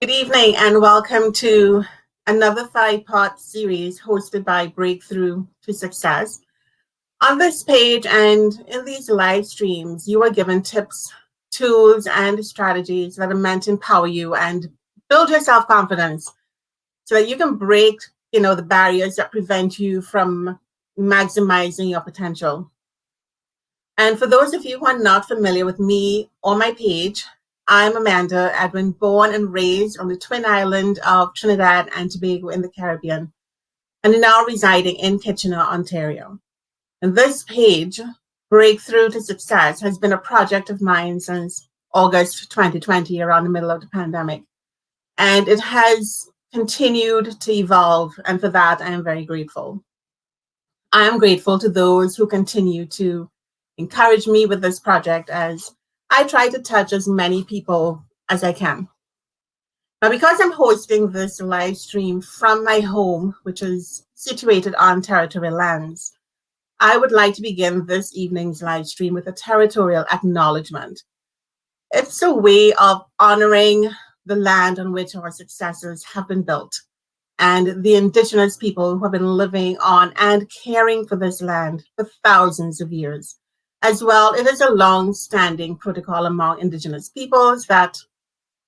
Good evening and welcome to another five-part series hosted by Breakthrough to Success. On this page and in these live streams, you are given tips, tools, and strategies that are meant to empower you and build your self-confidence so that you can break, the barriers that prevent you from maximizing your potential. And for those of you who are not familiar with me or my page, I'm Amanda Edwin, born and raised on the twin island of Trinidad and Tobago in the Caribbean, and now residing in Kitchener, Ontario. And this page, Breakthrough to Success, has been a project of mine since August 2020, around the middle of the pandemic. And it has continued to evolve, and for that, I am very grateful. I am grateful to those who continue to encourage me with this project as I try to touch as many people as I can. Now, because I'm hosting this live stream from my home, which is situated on territorial lands, I would like to begin this evening's live stream with a territorial acknowledgement. It's a way of honoring the land on which our successes have been built and the Indigenous people who have been living on and caring for this land for thousands of years. As well, it is a long-standing protocol among Indigenous peoples that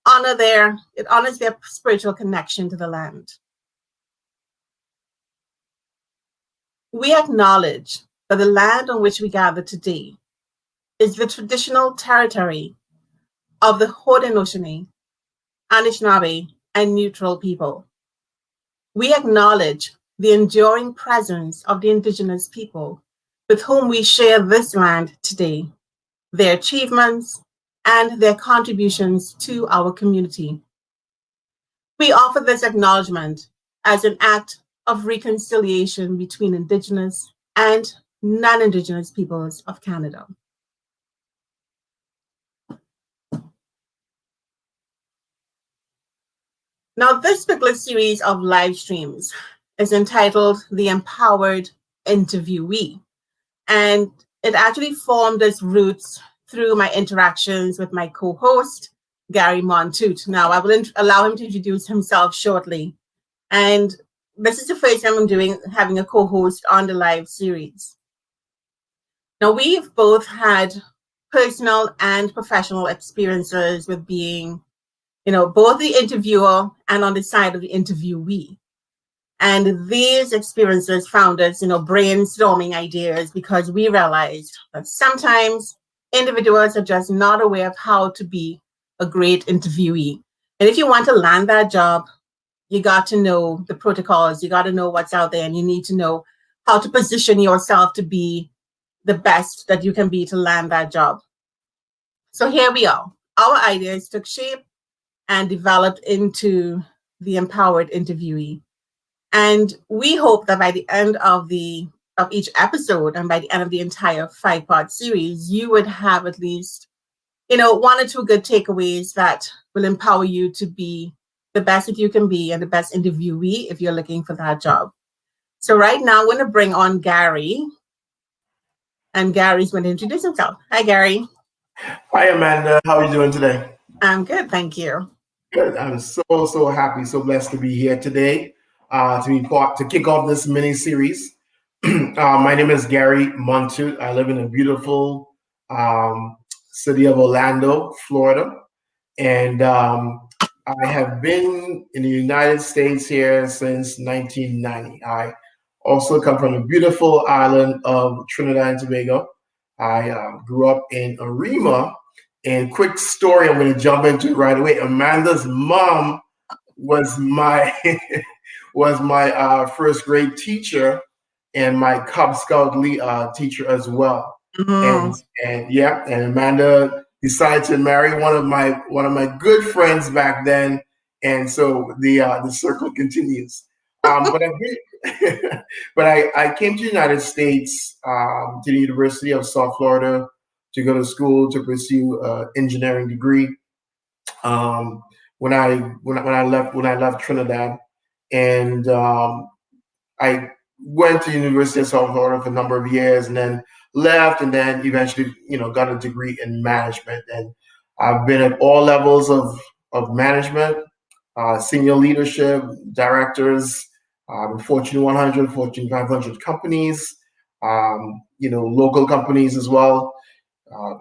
honors their spiritual connection to the land. We acknowledge that the land on which we gather today is the traditional territory of the Haudenosaunee, Anishinaabe, and Neutral people. We acknowledge the enduring presence of the Indigenous people with whom we share this land today, their achievements, and their contributions to our community. We offer this acknowledgement as an act of reconciliation between Indigenous and non-Indigenous peoples of Canada. Now, this particular series of live streams is entitled The Empowered Interviewee, and it actually formed its roots through my interactions with my co-host, Gary Montoute. Now, I will allow him to introduce himself shortly. And this is the first time I'm having a co-host on the live series. Now, we've both had personal and professional experiences with being, both the interviewer and on the side of the interviewee. And these experiences found us, brainstorming ideas because we realized that sometimes individuals are just not aware of how to be a great interviewee. And if you want to land that job, you got to know the protocols, you got to know what's out there, and you need to know how to position yourself to be the best that you can be to land that job. So here we are. Our ideas took shape and developed into the Empowered Interviewee. And we hope that by the end of each episode and by the end of the entire five-part series, you would have at least, one or two good takeaways that will empower you to be the best that you can be and the best interviewee if you're looking for that job. So right now, I'm going to bring on Gary. And Gary's going to introduce himself. Hi, Gary. Hi, Amanda. How are you doing today? I'm good, thank you. Good. I'm so happy, so blessed to be here today to kick off this mini series. My name is Gary Montoute. I live in a beautiful city of Orlando, Florida, and I have been in the United States here since 1990. I also come from the beautiful island of Trinidad and Tobago. I grew up in Arima. And quick story, I'm going to jump into it right away. Amanda's mom was my first grade teacher and my Cub Scout teacher as well. Mm-hmm. And Amanda decided to marry one of my good friends back then, and so the circle continues. But I came to the United States to the University of South Florida to go to school to pursue an engineering degree. When I left Trinidad, and I went to the University of South Florida for a number of years, and then left, and then eventually got a degree in management. And I've been at all levels of management, senior leadership, directors, Fortune 100, Fortune 500 companies, local companies as well.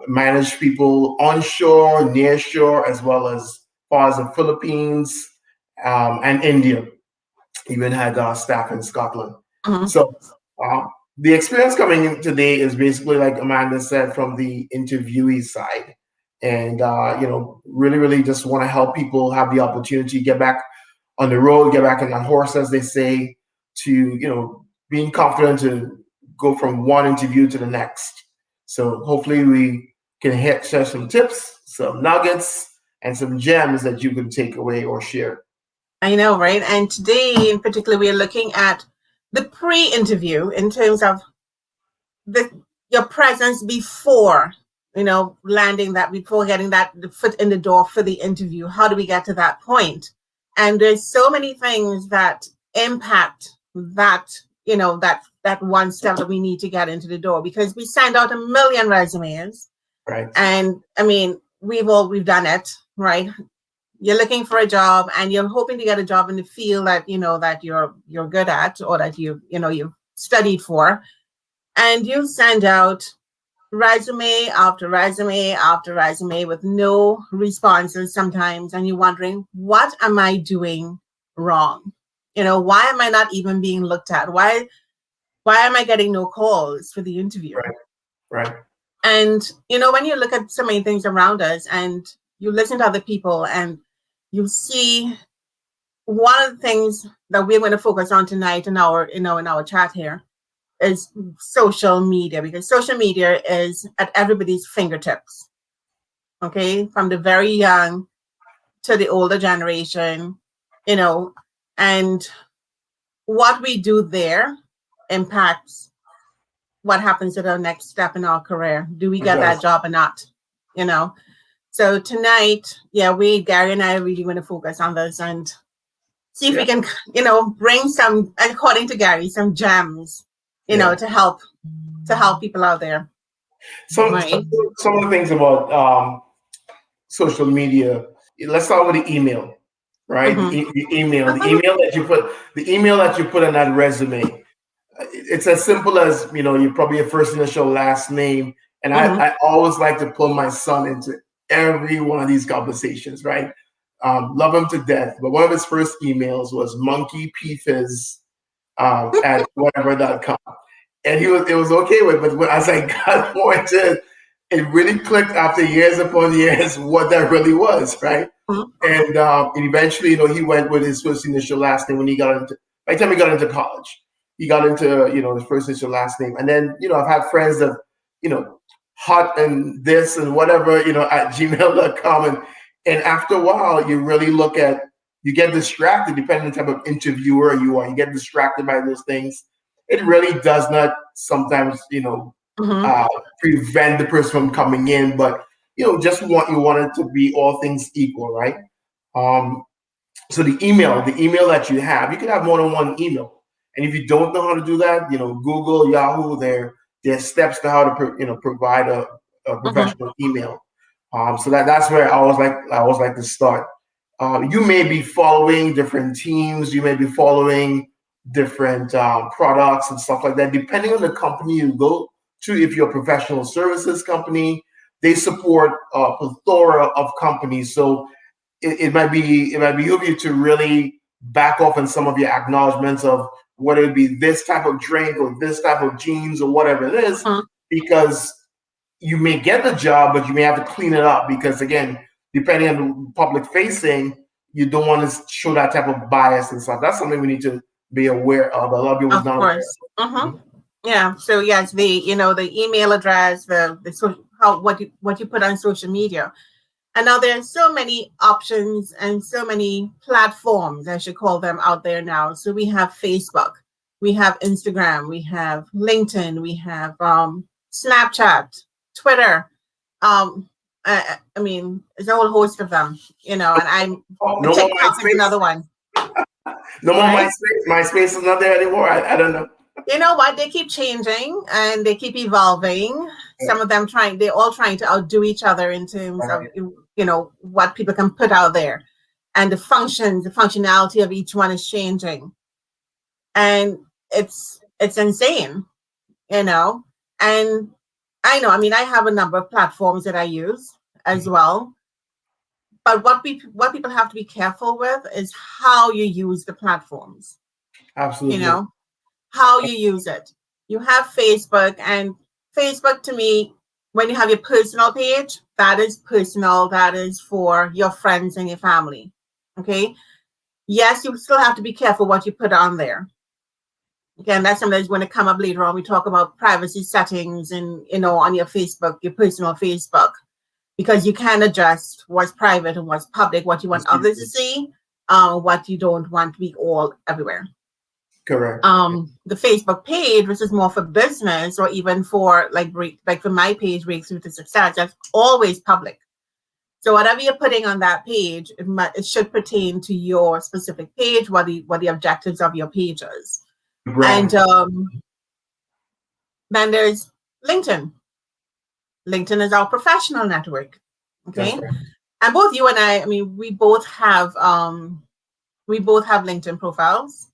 Manage people onshore, nearshore, as well as far as the Philippines and India. Even had staff in Scotland. Mhm. So uh, the experience coming in today is basically like Amanda said from the interviewee side, and really, really just want to help people have the opportunity to get back on the road, get back on that horse, as they say, to being confident to go from one interview to the next. So hopefully we can share some tips, some nuggets, and some gems that you can take away or share. I know, right? And today in particular, we are looking at the pre-interview in terms of your presence before, landing that, before getting that the foot in the door for the interview. How do we get to that point? And there's so many things that impact that, that one step that we need to get into the door, because we send out a million resumes. Right. And I mean, we've done it, right? You're looking for a job and you're hoping to get a job in the field that that you're good at, or that you've studied for, and you send out resume after resume after resume with no responses sometimes, and you're wondering, what am I doing wrong? Why am I not even being looked at? Why am I getting no calls for the interview? Right. And when you look at so many things around us and you listen to other people and you see, one of the things that we're going to focus on tonight in our chat here is social media, because social media is at everybody's fingertips. Okay, from the very young to the older generation, and what we do there impacts what happens at our next step in our career. Do we get that job or not? So tonight, Gary and I are really going to focus on this and see if we can, bring some, according to Gary, some gems, to help people out there. Some of the things about social media. Let's start with the email, right? Mm-hmm. The email that you put on that resume. It's as simple as you probably your first initial, last name, and I always like to pull my son into every one of these conversations, right? Love him to death, but one of his first emails was monkeypfizz at whatever.com. And it was okay with it, but as I got more into it, it really clicked after years upon years what that really was, right? And eventually, he went with his first initial last name when he got into. By the time he got into college, he got into his first initial last name, and then I've had friends that hot and this and whatever at gmail.com, and after a while, you really you get distracted depending on the type of interviewer you are. You get distracted by those things. It really does not sometimes, prevent the person from coming in, but just you want it to be all things equal, right? So the email that you can have more than one email, and if you don't know how to do that, Google, Yahoo, there's steps to how to provide a professional email. So that's where I always like to start. You may be following different teams, you may be following different products and stuff like that, depending on the company you go to. If you're a professional services company, they support a plethora of companies. So it might be of you to really back off on some of your acknowledgments of whether it be this type of drink or this type of jeans or whatever it is, because you may get the job, but you may have to clean it up, because again, depending on the public facing, you don't want to show that type of bias and stuff. That's something we need to be aware of. A lot of people of course. Yeah. So yes, the email address, what you put on social media. And now there are so many options and so many platforms, I should call them, out there now. So we have Facebook, we have Instagram, we have LinkedIn, we have Snapchat, Twitter. I mean, there's a whole host of them, and TikTok is another one. No more MySpace. MySpace is not there anymore. I don't know. You know what? They keep changing and they keep evolving. Some of them they're all trying to outdo each other in terms of, what people can put out there. and the functionality of each one is changing. And it's insane, you know. And I know, I mean, I have a number of platforms that I use as well. But what people have to be careful with is how you use the platforms. Absolutely. You know, how you use it. You have Facebook, and Facebook to me, when you have your personal page, that is personal. That is for your friends and your family. Okay. Yes, you still have to be careful what you put on there. Again, that's something that's going to come up later on. We talk about privacy settings and, on your Facebook, your personal Facebook, because you can adjust what's private and what's public, what you want others to see, what you don't want to be all everywhere. Correct. The Facebook page, which is more for business or even for like for my page, Breakthrough to Success, that's always public. So whatever you're putting on that page, it should pertain to your specific page, what the objectives of your page is. Brand. And then there's LinkedIn. LinkedIn is our professional network. Okay. Right. And both you and I mean, we both have LinkedIn profiles.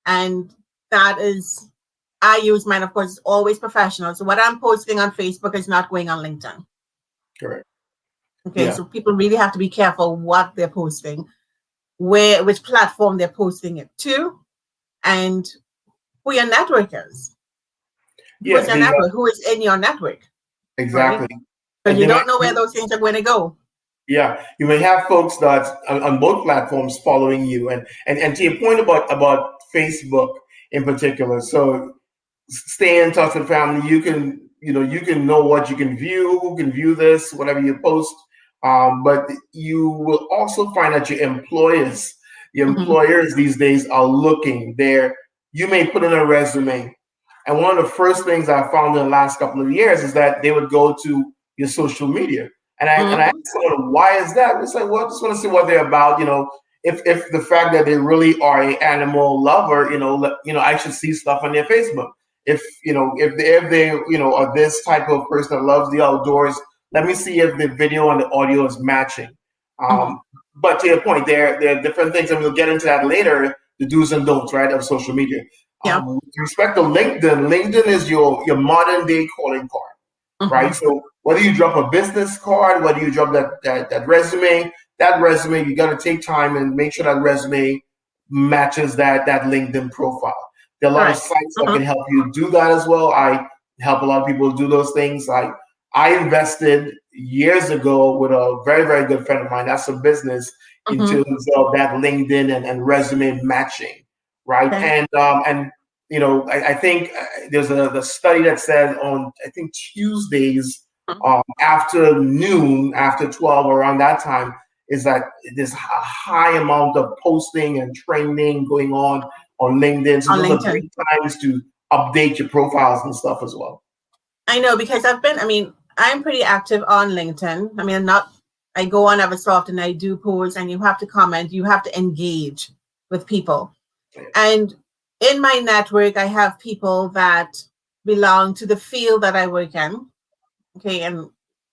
And that is, I use mine, of course, it's always professional. So what I'm posting on Facebook is not going on LinkedIn. Correct. Okay, Yeah. so people really have to be careful what they're posting, which platform they're posting it to, and who your network is. Who's your network? Who is in your network? Exactly. Right? Because you don't know where those things are going to go. Yeah, you may have folks that on both platforms following you, and to your point about Facebook in particular. So stay in touch with family. You can know what you can view, who can view this, whatever you post. But you will also find that your employers these days are looking there. You may put in a resume, and one of the first things I found in the last couple of years is that they would go to your social media. And I asked someone, why is that? It's like, well, I just want to see what they're about. If the fact that they really are an animal lover, I should see stuff on their Facebook. If they are this type of person that loves the outdoors, let me see if the video and the audio is matching. But to your point, there are different things, and we'll get into that later, the do's and don'ts, right, of social media. Yeah. With respect to LinkedIn is your modern day calling card, right? So whether you drop a business card, whether you drop that resume, you got to take time and make sure that resume matches that LinkedIn profile. There are a lot of sites that can help you do that as well. I help a lot of people do those things. I invested years ago with a very, very good friend of mine. That's a business in terms of that LinkedIn and resume matching, right? Okay. And I think there's the study that said on, I think, Tuesdays after noon, after 12, around that time, is that there's a high amount of posting and training going on LinkedIn. So those are great times to update your profiles and stuff as well. I know, because I'm pretty active on LinkedIn. I mean, I go on ever so often, I do post, and you have to comment, you have to engage with people. And in my network, I have people that belong to the field that I work in. Okay, and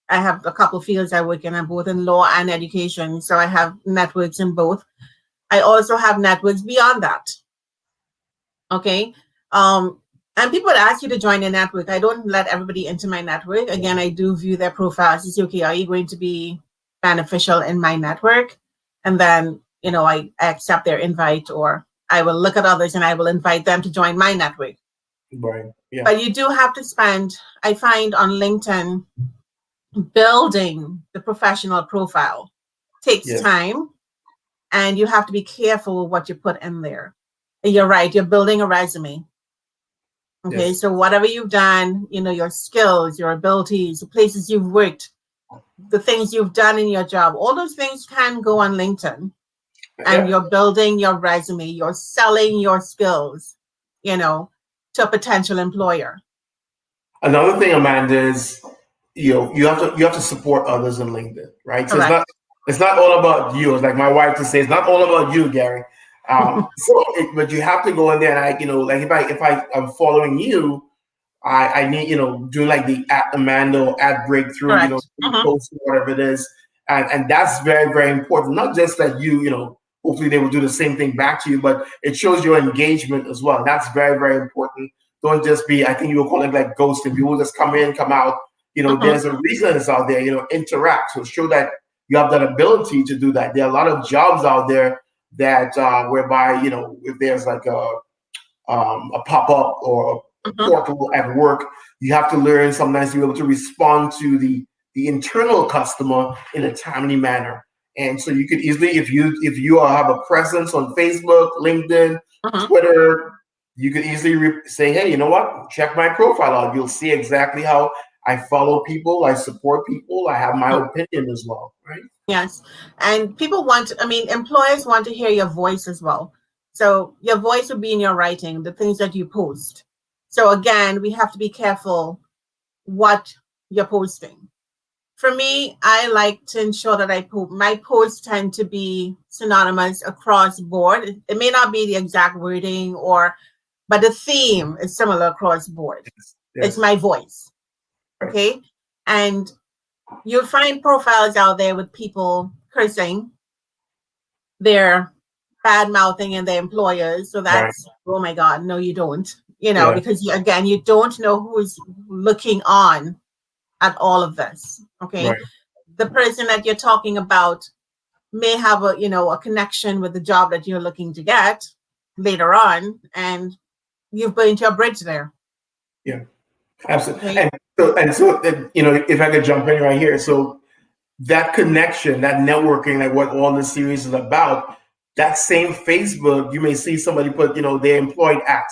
I have a couple of fields I work in. I'm both in law and education, so I have networks in both. I also have networks beyond that. Okay, and people would ask you to join a network. I don't let everybody into my network. Again, I do view their profiles to say, okay, are you going to be beneficial in my network? And then, I accept their invite, or I will look at others and I will invite them to join my network. Right. Yeah. But you do have to I find on LinkedIn, building the professional profile takes time, and you have to be careful what you put in there. And you're right, you're building a resume. Okay, so whatever you've done, your skills, your abilities, the places you've worked, the things you've done in your job, all those things can go on LinkedIn. And you're building your resume, you're selling your skills, to a potential employer. Another thing, Amanda, is you have to support others in LinkedIn, right? So it's not all about you. It's like my wife to say, it's not all about you, Gary. But you have to go in there, and like if I'm following you, I need, do like the @Amanda or @Breakthrough, post whatever it is. And that's very, very important. Not just that hopefully they will do the same thing back to you, but it shows your engagement as well. That's very, very important. Don't just be, I think you will call it like ghosting. People just come in, come out. There's a reason it's out there, interact. So show that you have that ability to do that. There are a lot of jobs out there that whereby, if there's like a pop-up or a portal at work, you have to learn sometimes to be able to respond to the internal customer in a timely manner. And so you could easily, if you have a presence on Facebook, LinkedIn, Twitter, you could easily say, hey, you know what? Check my profile out. You'll see exactly how I follow people, I support people, I have my opinion as well, right? Yes. And employers want to hear your voice as well. So your voice will be in your writing, the things that you post. So again, we have to be careful what you're posting. For me, I like to ensure that my posts tend to be synonymous across board. It may not be the exact wording but the theme is similar across board. Yes. It's my voice. Okay. And you'll find profiles out there with people cursing, they're bad mouthing and their employers. So that's, oh my God, no, you don't, because you don't know who's looking on at all of this. Okay. Right. The person that you're talking about may have a connection with the job that you're looking to get later on, and you've burnt your bridge there. Yeah, absolutely. Okay. And so if I could jump in right here. So that connection, that networking, like what all this series is about, that same Facebook, you may see somebody put, they're employed at.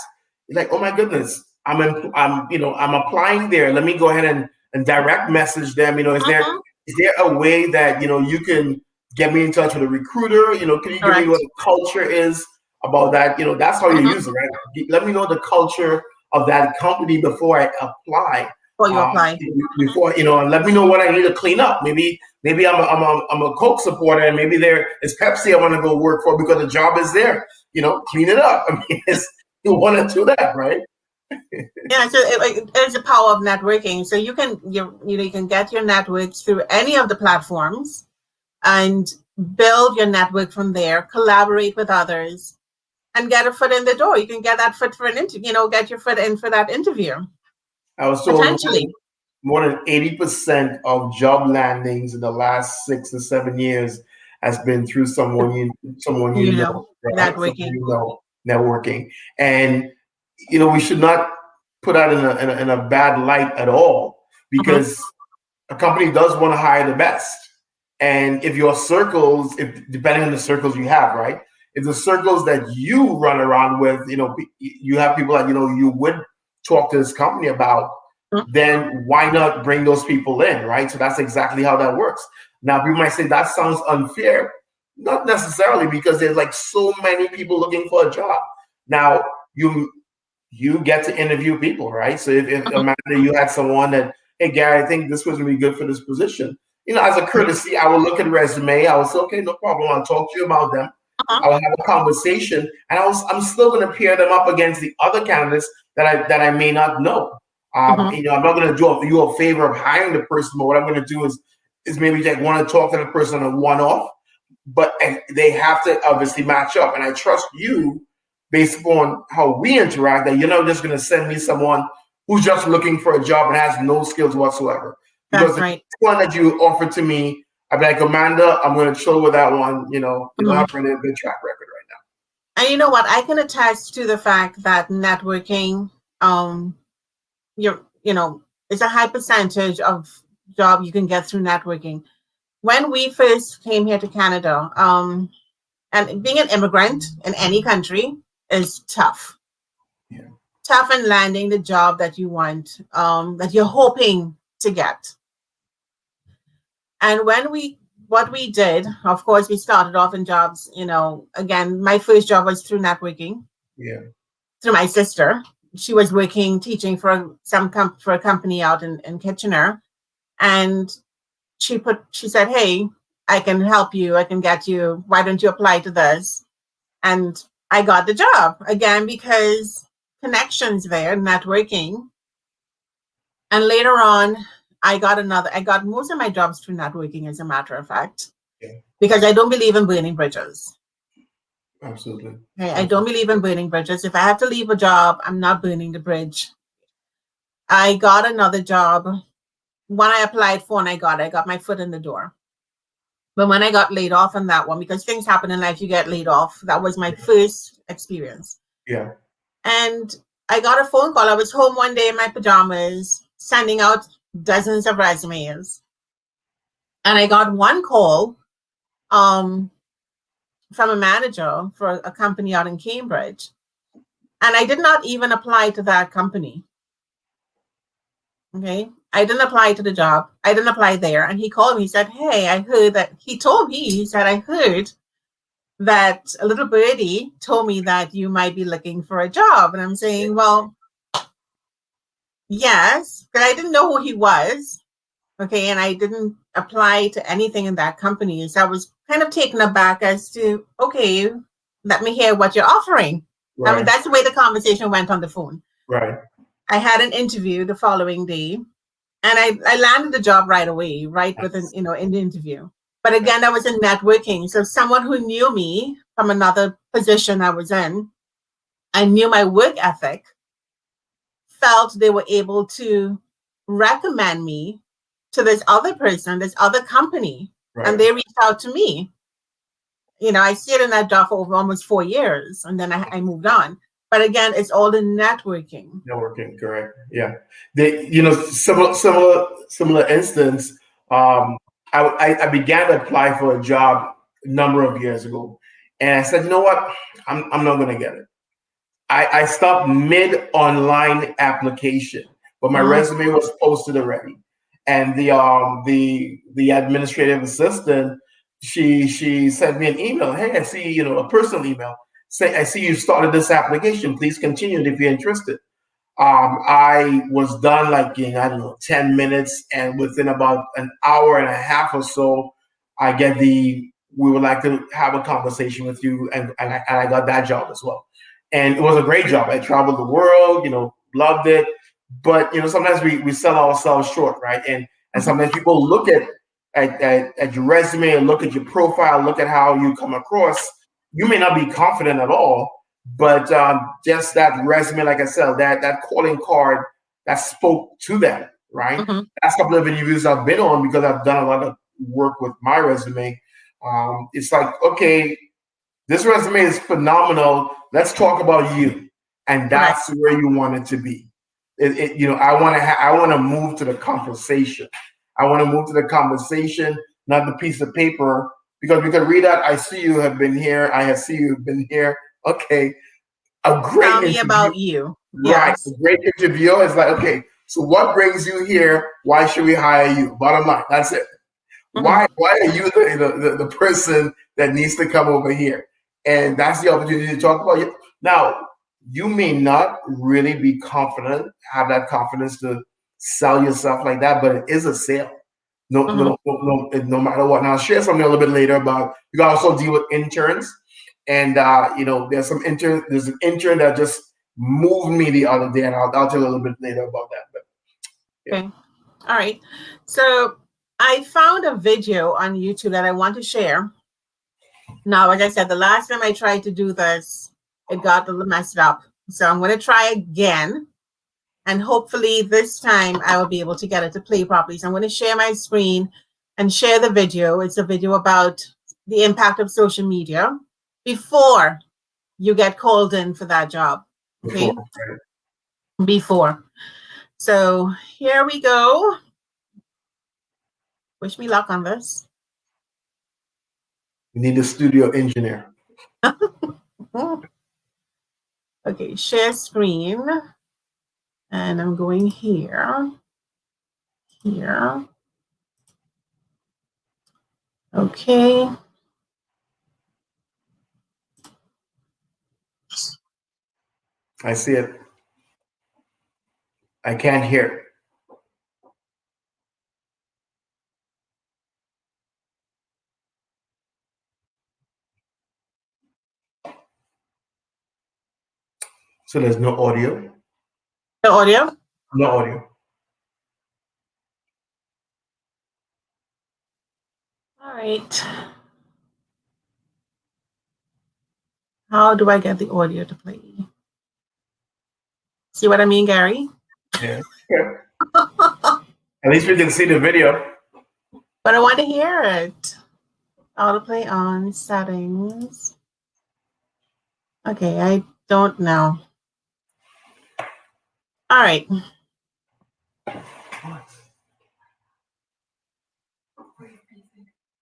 You're like, oh my goodness, I'm applying there. Let me go ahead and direct message them. Is there a way that you can get me in touch with a recruiter? Can you give me what the culture is about that? That's how you use it, right? Let me know the culture of that company before I apply. Before you apply. Before and let me know what I need to clean up. Maybe I'm a Coke supporter, and maybe there is Pepsi I want to go work for because the job is there. Clean it up. I mean, you want to do that, right? Yeah, so it's the power of networking. So you can get your networks through any of the platforms and build your network from there, collaborate with others, and get a foot in the door. You can get that foot for an interview, get your foot in for that interview. I was told more than 80% of job landings in the last 6 to 7 years has been through someone you know, right? Networking. And we should not put that in a bad light at all, because a company does want to hire the best. And if your circles, depending on the circles you have, right? If the circles that you run around with, you have people that you would talk to this company about, then why not bring those people in, right? So that's exactly how that works. Now, people might say that sounds unfair. Not necessarily, because there's like so many people looking for a job. Now, you get to interview people, right? So if Amanda, you had someone that, hey, Gary, I think this person would be good for this position. As a courtesy, I will look at the resume. I will say, okay, no problem. I'll talk to you about them. I will have a conversation, and I'm still going to pair them up against the other candidates that I may not know. I'm not going to do you a favor of hiring the person, but what I'm going to do is maybe like want to talk to the person on a one-off, and they have to obviously match up. And I trust you based upon how we interact, that you're not just going to send me someone who's just looking for a job and has no skills whatsoever. Because the one that you offered to me, I'd be like, Amanda, I'm going to chill with that one. You don't have a good track record right now. And you know what? I can attest to the fact that networking, it's a high percentage of job you can get through networking. When we first came here to Canada, and being an immigrant in any country is tough. Yeah. Tough in landing the job that you want, that you're hoping to get. And what we did, of course, we started off in jobs, again, my first job was through networking. Yeah. Through my sister. She was teaching for a company out in Kitchener. And she said, hey, I can help you. I can get you. Why don't you apply to this? And I got the job again, because connections there, networking. And later on, I got most of my jobs through networking, as a matter of fact, Yeah. because I don't believe in burning bridges. Absolutely. Okay? I don't believe in burning bridges. If I have to leave a job, I'm not burning the bridge. I got another job. When I applied for and I got my foot in the door. But when I got laid off on that one, because things happen in life, you get laid off. That was my first experience. Yeah. And I got a phone call. I was home one day in my pajamas, sending out dozens of resumes. And I got one call from a manager for a company out in Cambridge. And I did not even apply to that company. Okay. I didn't apply to the job. I didn't apply there. And he called me. He said, hey, I heard that he told me, he said, I heard that a little birdie told me that you might be looking for a job. And I'm saying, well, yes, but I didn't know who he was. Okay. And I didn't apply to anything in that company. So I was kind of taken aback as to, okay, let me hear what you're offering. Right. I mean, that's the way the conversation went on the phone. Right. I had an interview the following day, and I landed the job right away, right within, in the interview. But again, that was in networking. So someone who knew me from another position I was in and knew my work ethic felt they were able to recommend me to this other person, this other company. Right. And they reached out to me. I stayed in that job for over almost 4 years, and then I moved on. But again, it's all the networking. Networking, correct. Yeah. Similar instance. I began to apply for a job a number of years ago, and I said, you know what, I'm not going to get it. I stopped mid online application, but my resume was posted already, and the administrative assistant, she sent me an email. Hey, I see, a personal email. Say, I see you started this application. Please continue if you're interested. I was done like in, I don't know, 10 minutes, and within about an hour and a half or so, I get we would like to have a conversation with you, and I got that job as well. And it was a great job. I traveled the world, loved it. But sometimes we sell ourselves short, right? And sometimes people look at your resume and look at your profile, look at how you come across. You may not be confident at all, but just that resume, like I said, that calling card that spoke to them, right? Mm-hmm. That's a couple of interviews I've been on because I've done a lot of work with my resume. It's like, okay, this resume is phenomenal. Let's talk about you, and that's where you want it to be. I want to move to the conversation. I want to move to the conversation, not the piece of paper, because we can read that. I see you have been here. I have see you have been here. Okay, a great Tell me interview. about you. Right, Yes. a great interview is like, okay, so what brings you here? Why should we hire you? Bottom line, that's it. Why are you the person that needs to come over here? And that's the opportunity to talk about you. Now, you may not really be confident, have that confidence to sell yourself like that, but it is a sale. No matter what. Now, I'll share something a little bit later about, you can also deal with interns. And, there's an intern that just moved me the other day, and I'll tell you a little bit later about that. But, yeah. Okay. All right. So I found a video on YouTube that I want to share. Now, like I said, the last time I tried to do this, it got a little messed up. So I'm going to try again. And hopefully this time I will be able to get it to play properly. So I'm going to share my screen and share the video. It's a video about the impact of social media before you get called in for that job. Okay. Before. So here we go. Wish me luck on this. We need a studio engineer. Okay, share screen. And I'm going here. Here. Okay. I see it. I can't hear it. So there's no audio? The audio? No audio. All right. How do I get the audio to play? See what I mean, Gary? Yeah. Okay. At least we can see the video. But I want to hear it. Autoplay on settings. Okay, I don't know. All right.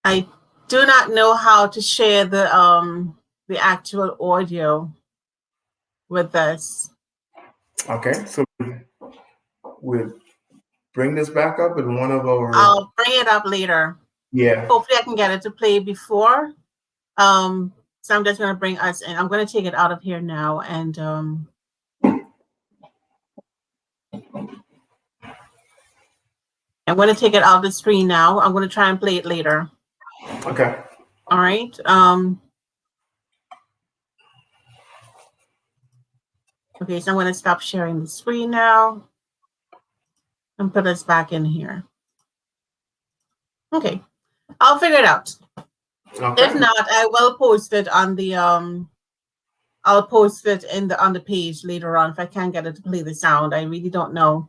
I do not know how to share the actual audio with this. Okay, so we'll bring this back up in one of our. I'll bring it up later. Yeah. Hopefully, I can get it to play before. So I'm just going to bring us in. I'm going to take it out of here now, and I'm going to take it out of the screen now. I'm going to try and play it later. Okay. All right. Okay, so I'm going to stop sharing the screen now and put us back in here. Okay, I'll figure it out. Okay. If not, I will post it on the I'll post it on the page later on if I can't get it to play the sound. I really don't know.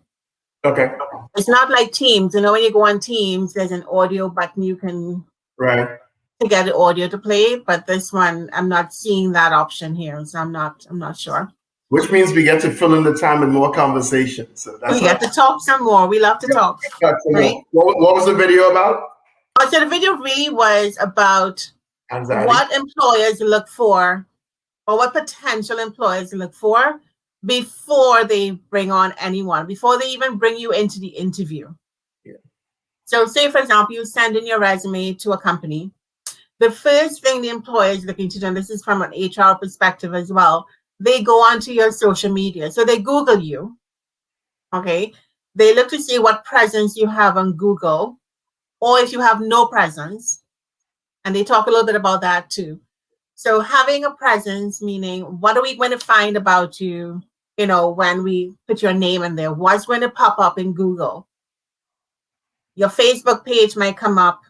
Okay. It's not like Teams. You know, when you go on Teams, there's an audio button you can to get the audio to play. But this one, I'm not seeing that option here, so I'm not sure. Which means we get to fill in the time with more conversation. So that's we get to talk some more. We love to talk. Right? What was the video about? So the video really was about anxiety. What employers look for, or what potential employers look for before they bring on anyone, before they even bring you into the interview. Yeah. So say, for example, you send in your resume to a company. The first thing the employer is looking to do, and this is from an HR perspective as well, they go onto your social media. So they Google you, okay? They look to see what presence you have on Google, or if you have no presence, and they talk a little bit about that too. So having a presence, meaning what are we going to find about you, you know, when we put your name in there? What's going to pop up in Google? Your Facebook page might come up.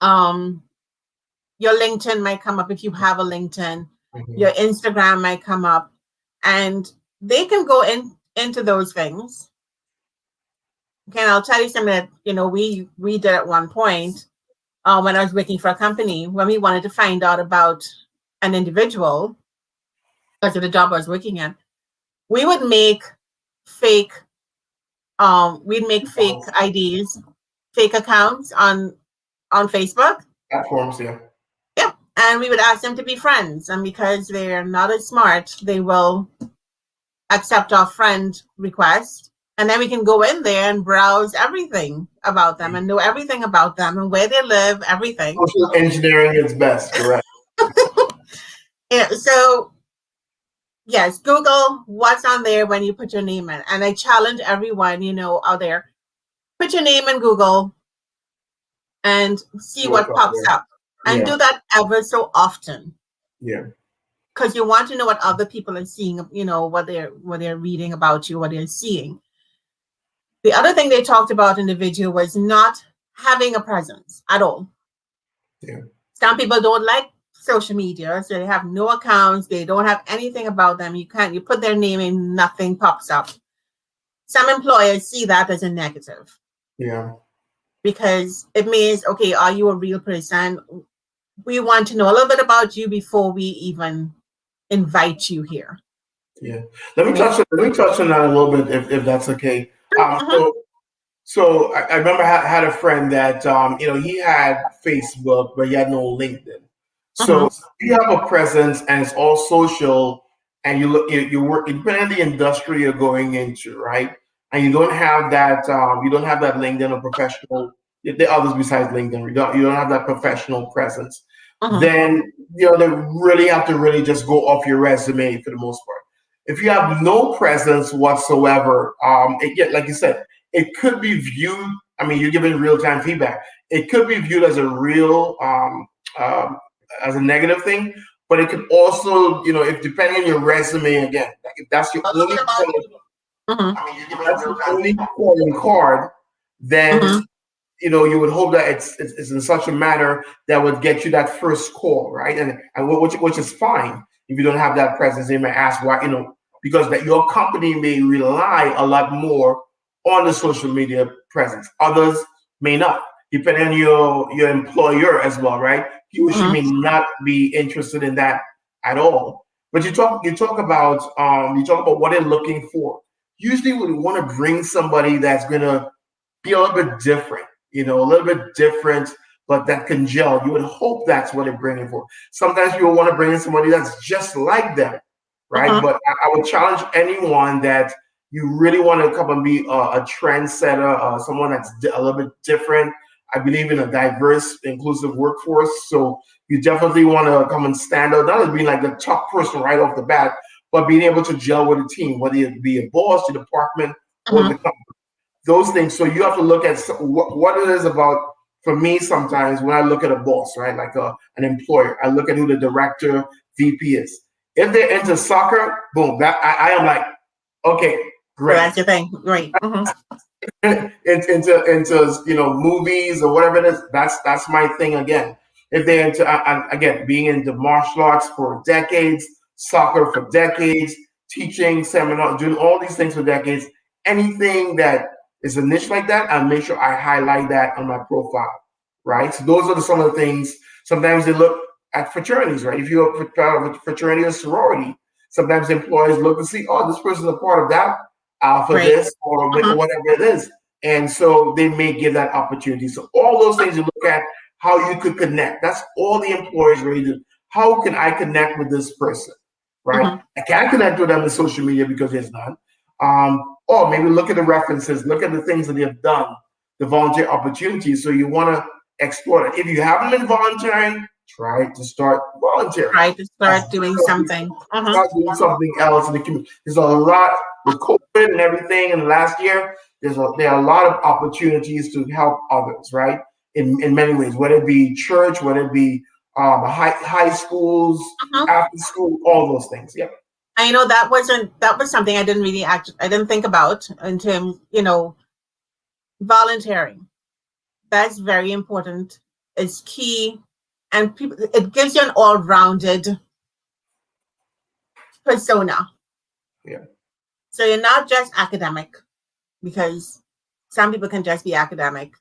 Your LinkedIn might come up if you have a LinkedIn. Mm-hmm. Your Instagram might come up. And they can go into those things. Okay, and I'll tell you something that, you know, we did at one point. When I was working for a company, when we wanted to find out about an individual, because of the job I was working in, we would make fake, fake IDs, fake accounts on Facebook. Platforms, yeah. Yeah, and we would ask them to be friends, and because they're not as smart, they will accept our friend request. And then we can go in there and browse everything about them and know everything about them and where they live, everything. Social engineering is best, correct? Yeah, so yes, Google what's on there when you put your name in. And I challenge everyone, you know, out there, put your name in Google and see what pops up. And do that ever so often. Yeah. Because you want to know what other people are seeing, you know, what they're reading about you, what they're seeing. The other thing they talked about in the video was not having a presence at all. Yeah. Some people don't like social media, so they have no accounts. They don't have anything about them. You put their name in, nothing pops up. Some employers see that as a negative. Yeah. Because it means, okay, are you a real person? We want to know a little bit about you before we even invite you here. Yeah. Let me touch on that a little bit, if that's okay. So I remember I had a friend that you know, he had Facebook, but he had no LinkedIn. So you have a presence and it's all social, and you work depending on the industry you're going into, right? And you don't have that LinkedIn or professional. There are others besides LinkedIn. You don't have that professional presence. Then you know they really have to really just go off your resume for the most part. If you have no presence whatsoever, like you said, it could be viewed. I mean, you're giving real-time feedback. It could be viewed as a real, as a negative thing, but it could also, you know, if depending on your resume, again, like if that's your only calling card, then you would hope that it's in such a manner that would get you that first call, right? And which is fine if you don't have that presence. They may ask why, because that your company may rely a lot more on the social media presence. Others may not, depending on your employer as well, right? He or she may not be interested in that at all. But you talk about what they're looking for. Usually, we want to bring somebody that's gonna be a little bit different, a little bit different, but that can gel. You would hope that's what they're bringing for. Sometimes you will want to bring in somebody that's just like them, right? But I would challenge anyone that you really want to come and be a trendsetter, someone that's a little bit different. I believe in a diverse, inclusive workforce. So you definitely want to come and stand out, not as being like the top person right off the bat, but being able to gel with a team, whether it be a boss, the department, or the company. Those things. So you have to look at what it is about. For me, sometimes when I look at a boss, right, like an employer, I look at who the director, VP is. If they're into soccer, boom, that I am like, okay, great. So that's your thing, right? into movies or whatever it is. That's my thing again. If they're into again being into martial arts for decades, soccer for decades, teaching, seminar, doing all these things for decades, anything that is a niche like that, I make sure I highlight that on my profile, right? So those are some of the things. Sometimes they look at fraternities, right? If you're a fraternity or sorority, sometimes employers look to see, oh, this person's a part of that for this or whatever it is. And so they may give that opportunity. So all those things you look at, how you could connect. That's all the employers really do. How can I connect with this person, right? I can't connect with them in social media because there's none. Or maybe look at the references, look at the things that they've done, the volunteer opportunities. So you want to explore it. If you haven't been volunteering, try to start volunteering. Try to start doing something. Start doing something else in the community. There's a lot with COVID and everything in the last year. There are a lot of opportunities to help others, right? In many ways, whether it be church, whether it be high schools, after school, all those things. Yeah. I know that was something I didn't think about in terms, volunteering. That's very important. It's key, and it gives you an all-rounded persona. Yeah. So you're not just academic, because some people can just be academic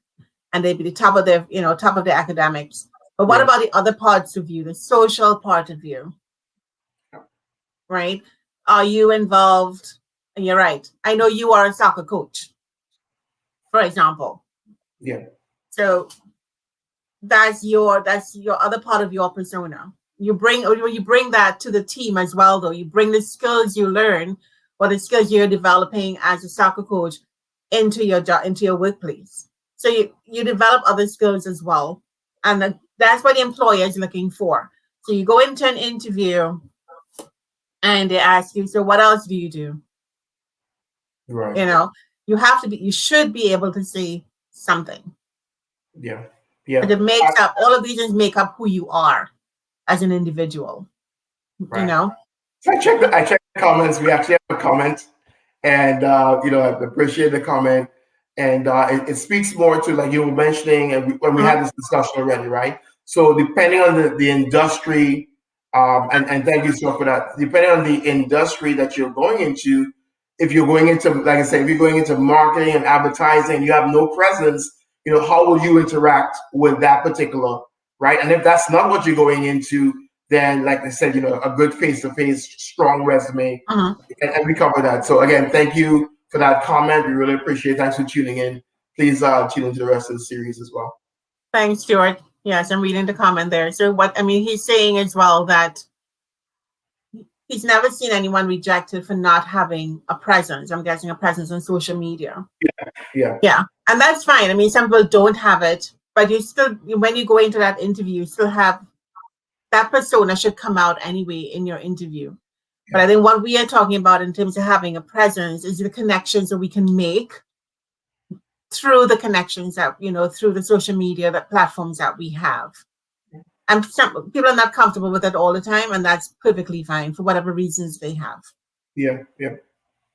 and they be the top of their academics. But what about the other parts of you, the social part of you? Right? Are you involved? And you're right. I know you are a soccer coach, for example. Yeah. So that's your other part of your persona. You bring that to the team as well, though. You bring the skills you learn or the skills you're developing as a soccer coach into your workplace. So you develop other skills as well, and that's what the employer is looking for. So you go into an interview, and they ask you, so what else do you do? Right. You should be able to say something. Yeah. Yeah. But it makes up, all of these things make up who you are as an individual. Right. So I checked the comments. We actually have a comment, and I appreciate the comment. And it speaks more to, like you were mentioning, and when we had this discussion already, right? So depending on the industry, and thank you so for that. Depending on the industry that you're going into, if you're going into, like I said, if you're going into marketing and advertising, you have no presence. How will you interact with that particular, right? And if that's not what you're going into, then, like I said, a good face-to-face, strong resume, and we cover that. So again, thank you for that comment. We really appreciate it. Thanks for tuning in. Please tune into the rest of the series as well. Thanks, Stuart. Yes, I'm reading the comment there. So he's saying as well that he's never seen anyone rejected for not having a presence. I'm guessing a presence on social media. Yeah. And that's fine. Some people don't have it, but you still, when you go into that interview, you still have that persona should come out anyway in your interview. But I think what we are talking about in terms of having a presence is the connections that we can make through the connections that, through the social media, the platforms that we have. And some people are not comfortable with it all the time, and that's perfectly fine for whatever reasons they have. Yeah.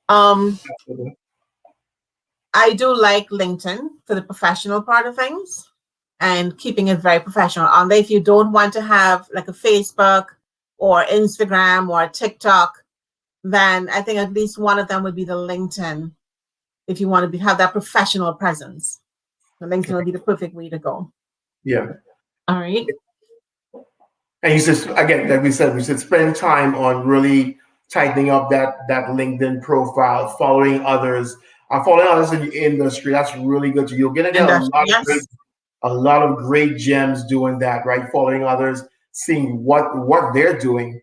I I do like LinkedIn for the professional part of things and keeping it very professional. On there, if you don't want to have like a Facebook or Instagram or TikTok, then I think at least one of them would be the LinkedIn. If you want to have that professional presence, the LinkedIn would be the perfect way to go. Yeah. All right. And you just again, like we said, we should spend time on really tightening up that LinkedIn profile, following others in the industry. That's really good. You're gonna get Industry, yes. a lot of great gems doing that, right? Following others, seeing what they're doing,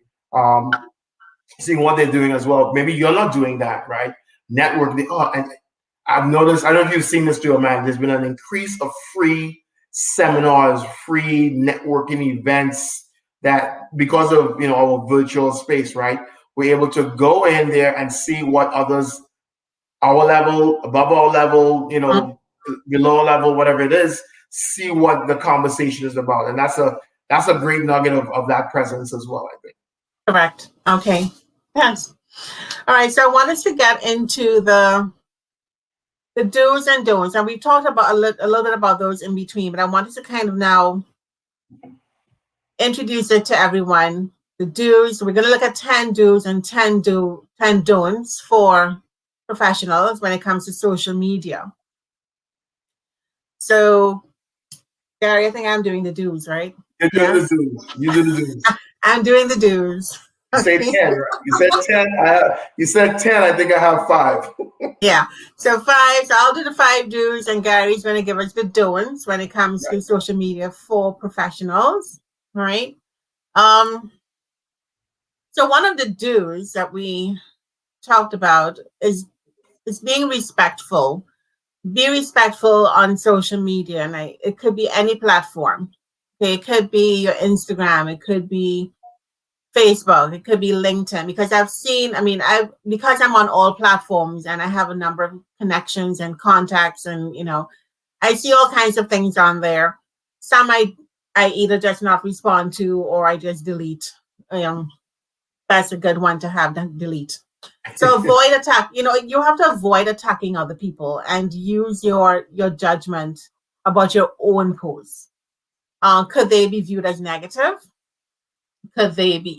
seeing what they're doing as well. Maybe you're not doing that, right? Networking. Oh, and I've noticed. I don't know if you've seen this too, man. There's been an increase of free seminars, free networking events that because of our virtual space, right? We're able to go in there and see what others, our level, above our level, below our level, whatever it is, see what the conversation is about, and that's a great nugget of that presence as well, I think. Correct. Okay. Yes. All right. So I want us to get into the do's and don'ts, and we talked about a little bit about those in between, but I want us to kind of now introduce it to everyone. The do's. We're going to look at 10 do's and 10 don'ts for professionals when it comes to social media. So, Gary, I think I'm doing the do's, right? You're doing the do's. You do the do's. I'm doing the do's. You say 10, right? You said 10. You said 10. I think I have 5. Yeah. So 5. So I'll do the 5 do's, and Gary's going to give us the don'ts when it comes to social media for professionals. All right. So one of the do's that we talked about is being respectful. Be respectful on social media, and it could be any platform. Okay, it could be your Instagram, it could be Facebook, it could be LinkedIn. Because because I'm on all platforms and I have a number of connections and contacts, and I see all kinds of things on there. Some I either just not respond to or I just delete. That's a good one to have, to delete. So avoid attack. You have to avoid attacking other people and use your judgment about your own posts. Could they be viewed as negative? Could they be,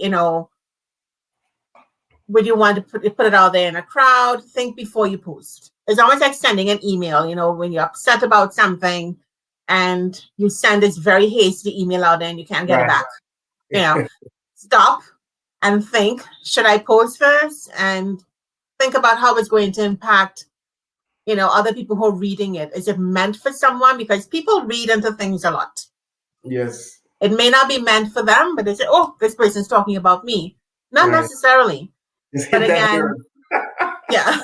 would you want to put it out there in a crowd? Think before you post. It's almost like sending an email, when you're upset about something and you send this very hasty email out there and you can't get it back. Stop and think, should I post this? And think about how it's going to impact, other people who are reading it. Is it meant for someone? Because people read into things a lot. Yes. It may not be meant for them, but they say, oh, this person's talking about me. Not necessarily. But again, yeah.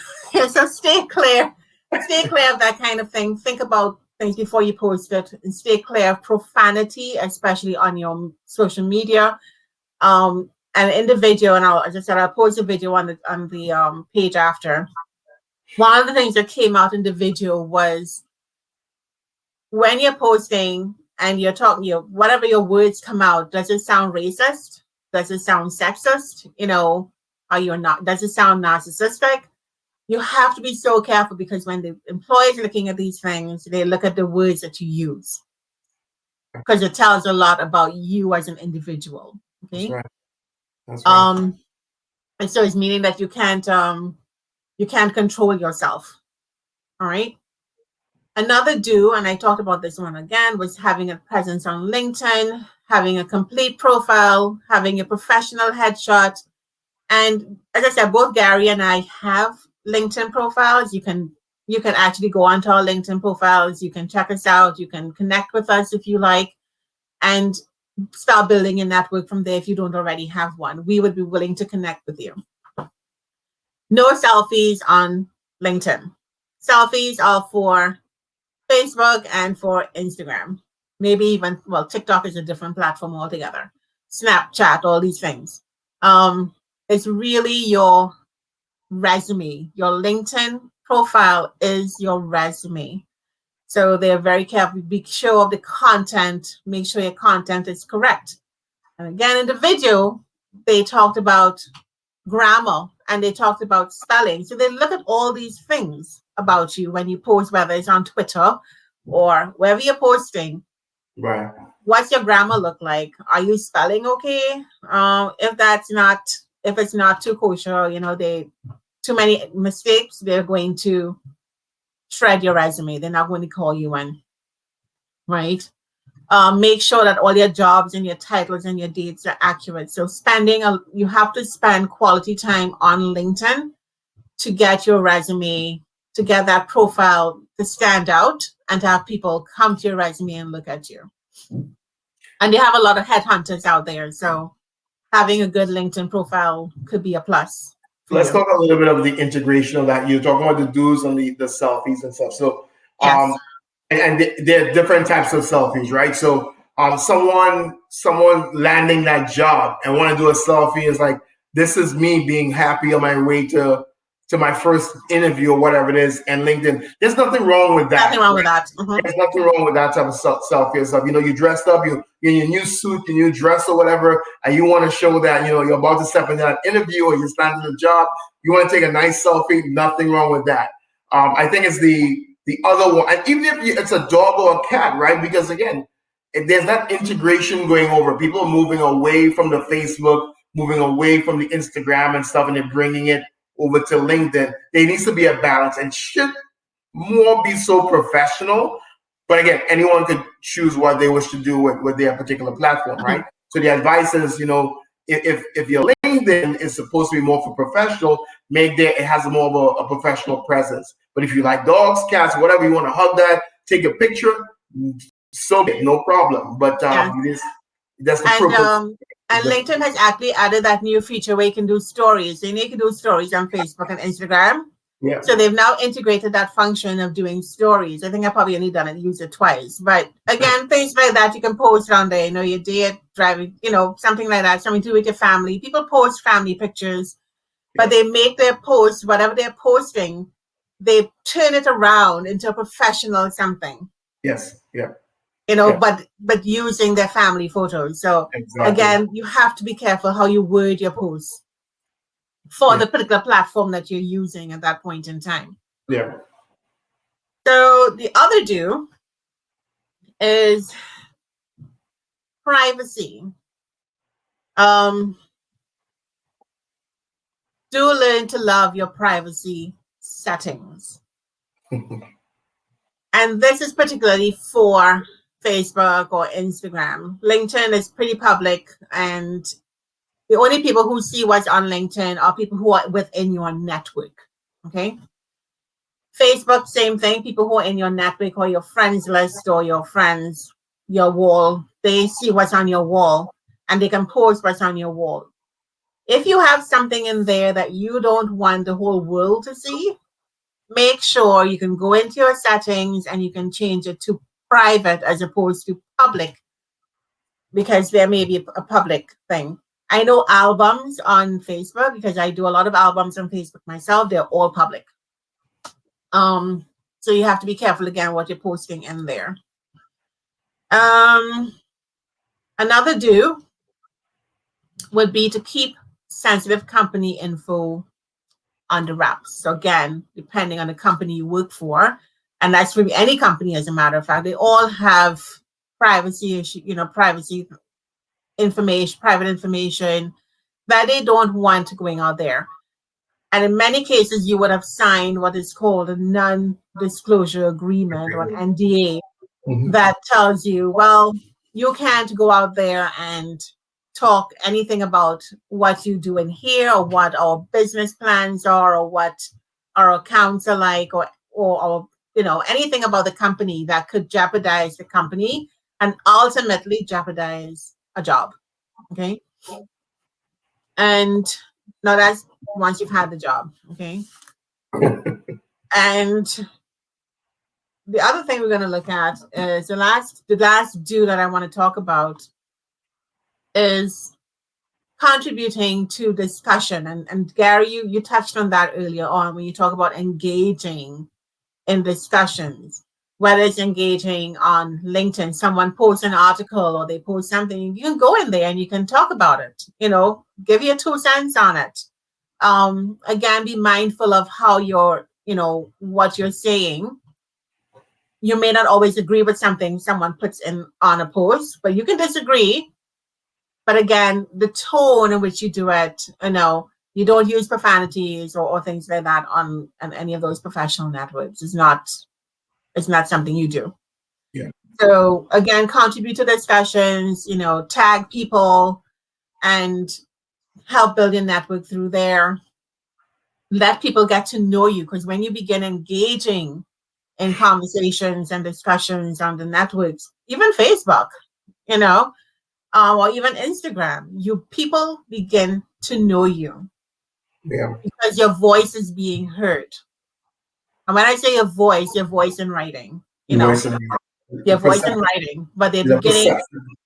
So stay clear. Stay clear of that kind of thing. Think about things before you post it, and stay clear of profanity, especially on your social media. And in the video, and as I said, I'll post a video on the page after. One of the things that came out in the video was when you're posting and you're talking, whatever your words come out, does it sound racist? Does it sound sexist? Does it sound narcissistic? You have to be so careful, because when the employees are looking at these things, they look at the words that you use, because it tells a lot about you as an individual. Okay. That's right. That's right. And so it's meaning that you can't control yourself. All right. Another do, and I talked about this one again, was having a presence on LinkedIn, having a complete profile, having a professional headshot. And as I said, both Gary and I have LinkedIn profiles. You can actually go onto our LinkedIn profiles. You can check us out. You can connect with us if you like, and start building a network from there if you don't already have one. We would be willing to connect with you. No selfies on LinkedIn. Selfies are for Facebook and for Instagram. Maybe even, TikTok is a different platform altogether. Snapchat, all these things. It's really your resume. Your LinkedIn profile is your resume. So they're very careful. Be sure of the content. Make sure your content is correct. And again, in the video, they talked about grammar and they talked about spelling. So they look at all these things about you when you post, whether it's on Twitter or wherever you're posting. Right. What's your grammar look like? Are you spelling okay? If it's not too kosher, too many mistakes, they're going to shred your resume. They're not going to call you in, right? Make sure that all your jobs and your titles and your dates are accurate. So you have to spend quality time on LinkedIn to get your resume, to get that profile to stand out and to have people come to your resume and look at you. And they have a lot of headhunters out there. So having a good LinkedIn profile could be a plus. Let's talk a little bit of the integration of that. You're talking about the do's and the selfies and stuff. So, Yes. And there are different types of selfies, right? So, someone landing that job and want to do a selfie is like, this is me being happy on my way to my first interview or whatever it is, and LinkedIn. There's nothing wrong with that. Nothing wrong with that. Mm-hmm. There's nothing wrong with that type of selfie and stuff. You dressed up, you're in your new suit, your new dress or whatever, and you want to show that, you're about to step into that interview or you're starting the job. You want to take a nice selfie, nothing wrong with that. I think it's the other one. And even if it's a dog or a cat, right? Because again, there's that integration going over. People are moving away from the Facebook, moving away from the Instagram and stuff, and they're bringing it over to LinkedIn. There needs to be a balance and should more be so professional. But again, anyone could choose what they wish to do with their particular platform, right? So the advice is, if your LinkedIn is supposed to be more for professional, it has more of a professional presence. But if you like dogs, cats, whatever, you want to hug that, take a picture, so no problem. But that's the purpose. And LinkedIn has actually added that new feature where you can do stories. You can do stories on Facebook and Instagram. Yeah. So they've now integrated that function of doing stories. I think I probably only used it twice. But again, things like that you can post on there, your date, driving, something like that, something to do with your family. People post family pictures, but they make their posts, whatever they're posting, they turn it around into a professional something. Yes. Yeah. But using their family photos. So exactly. Again, you have to be careful how you word your posts for the particular platform that you're using at that point in time. Yeah. So the other do is privacy. Do learn to love your privacy settings. And this is particularly for Facebook or Instagram. LinkedIn is pretty public, and the only people who see what's on LinkedIn are people who are within your network. Okay. Facebook, same thing. People who are in your network or your friends list or your wall, they see what's on your wall and they can post what's on your wall. If you have something in there that you don't want the whole world to see, make sure you can go into your settings and you can change it to private as opposed to public, because there may be a public thing. I know albums on Facebook, because I do a lot of albums on Facebook myself, they're all public. So you have to be careful again what you're posting in there. Another do would be to keep sensitive company info under wraps. So again, depending on the company you work for, and that's for any company, as a matter of fact, they all have privacy issue, privacy information, private information that they don't want going out there. And in many cases, you would have signed what is called a non-disclosure agreement or an NDA that tells you, well, you can't go out there and talk anything about what you do in here or what our business plans are or what our accounts are like or anything about the company that could jeopardize the company and ultimately jeopardize a job. Okay. And now that's once you've had the job. Okay. And the other thing we're going to look at is the last do that I want to talk about is contributing to discussion. And Gary, you touched on that earlier on when you talk about engaging in discussions, whether it's engaging on LinkedIn, someone posts an article or they post something, you can go in there and you can talk about it, give your 2 cents on it. Again, be mindful of how you're what you're saying. You may not always agree with something someone puts in on a post, but you can disagree. But again, the tone in which you do it, you don't use profanities or things like that on any of those professional networks. It's not something you do. Yeah. So again, contribute to discussions, tag people and help build your network through there. Let people get to know you, because when you begin engaging in conversations and discussions on the networks, even Facebook, or even Instagram, people begin to know you. Yeah. Because your voice is being heard. And when I say your voice in writing, your voice in writing, but they're beginning,